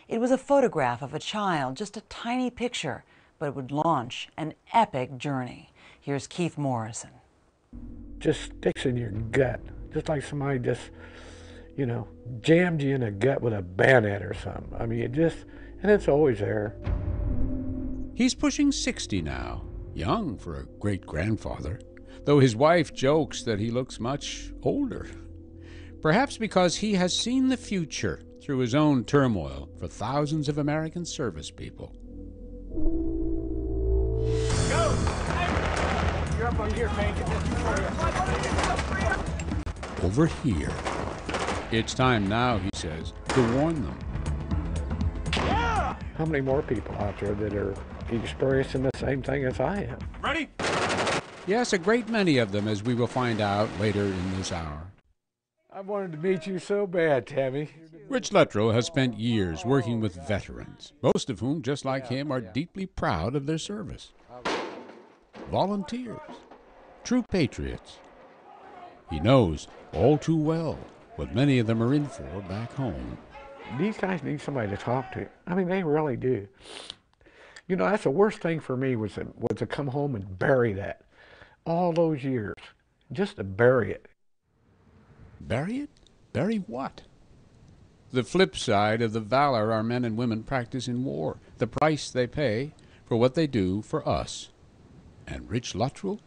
It was a photograph of a child, just a tiny picture, but it would launch an epic journey. Here's Keith Morrison. Just sticks in your gut, just like somebody just, jammed you in the gut with a bayonet or something. I mean, and it's always there. He's pushing 60 now, young for a great-grandfather, though his wife jokes that he looks much older. Perhaps because he has seen the future through his own turmoil for thousands of American service people. Go! You're up on here, man. Get this for you. Over here. It's time now, he says, to warn them. Yeah! How many more people out there that are experiencing the same thing as I am? Ready? Yes, a great many of them, as we will find out later in this hour. I wanted to meet you so bad, Tammy. Rich Luttrell has spent years working with veterans, most of whom, just like him, are deeply proud of their service. Volunteers, true patriots. He knows all too well what many of them are in for back home. These guys need somebody to talk to. I mean, they really do. That's the worst thing for me was to come home and bury that. All those years, just to bury it. Bury it? Bury what? The flip side of the valor our men and women practice in war, the price they pay for what they do for us. And Rich Luttrell?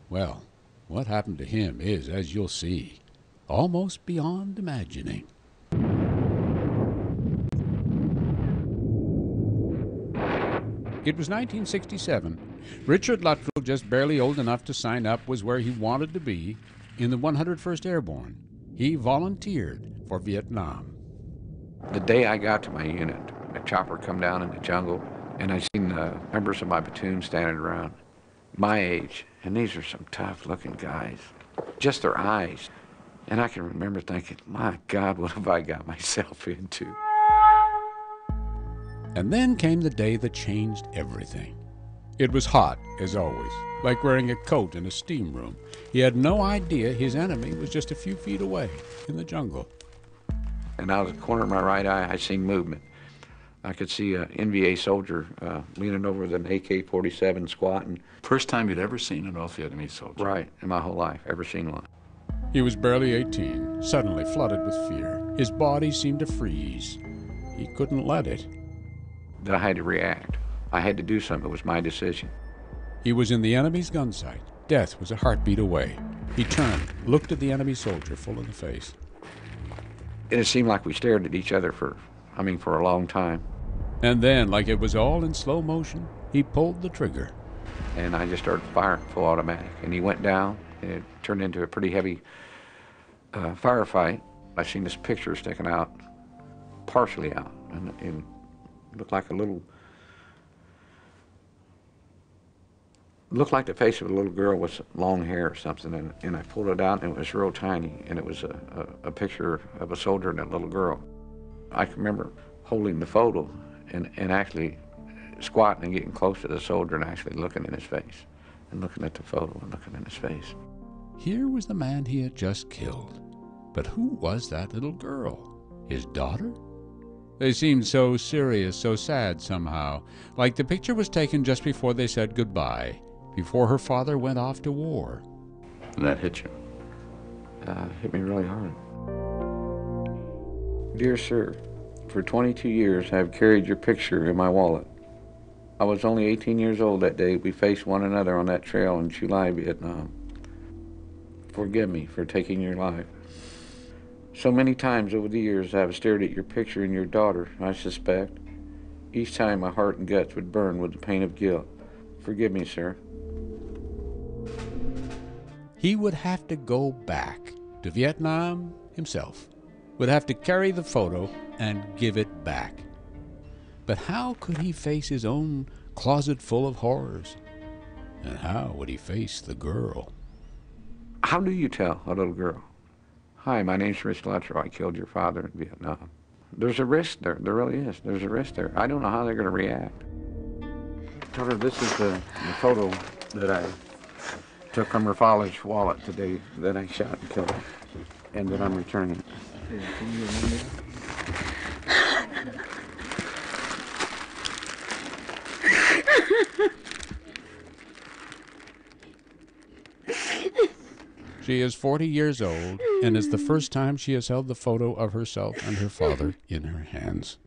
Well, what happened to him is, as you'll see, almost beyond imagining. It was 1967. Richard Luttrell, just barely old enough to sign up, was where he wanted to be, in the 101st Airborne. He volunteered for Vietnam. The day I got to my unit, a chopper come down in the jungle, and I seen members of my platoon standing around, my age, and these are some tough-looking guys. Just their eyes. And I can remember thinking, my God, what have I got myself into? And then came the day that changed everything. It was hot, as always, like wearing a coat in a steam room. He had no idea his enemy was just a few feet away in the jungle. And out of the corner of my right eye, I seen movement. I could see an NVA soldier leaning over with an AK-47 squatting. First time you'd ever seen an old Vietnamese soldier? Right, in my whole life, ever seen one. He was barely 18, suddenly flooded with fear. His body seemed to freeze. He couldn't let it. That I had to react. I had to do something. It was my decision. He was in the enemy's gun sight. Death was a heartbeat away. He turned, looked at the enemy soldier full in the face. And it seemed like we stared at each other for a long time. And then, like it was all in slow motion, he pulled the trigger. And I just started firing full automatic. And he went down, and it turned into a pretty heavy firefight. I seen this picture sticking out, partially out, and it looked like the face of a little girl with long hair or something, and I pulled it out, and it was real tiny, and it was a picture of a soldier and a little girl. I can remember holding the photo and actually squatting and getting close to the soldier and actually looking in his face, and looking at the photo and looking in his face. Here was the man he had just killed. But who was that little girl? His daughter? They seemed so serious, so sad somehow, like the picture was taken just before they said goodbye, before her father went off to war. And that hit you? Hit me really hard. Dear sir, for 22 years I have carried your picture in my wallet. I was only 18 years old that day we faced one another on that trail in July, Vietnam. Forgive me for taking your life. So many times over the years I have stared at your picture and your daughter, I suspect. Each time my heart and guts would burn with the pain of guilt. Forgive me, sir. He would have to go back to Vietnam himself, would have to carry the photo and give it back. But how could he face his own closet full of horrors? And how would he face the girl? How do you tell a little girl, hi, my name's Rich Luttrell, I killed your father in Vietnam? There's a risk there, there really is. There's a risk there. I don't know how they're gonna react. I told her this is the photo that I took from her father's wallet today that I shot and killed her, and that I'm returning it. She is 40 years old, and it's the first time she has held the photo of herself and her father in her hands.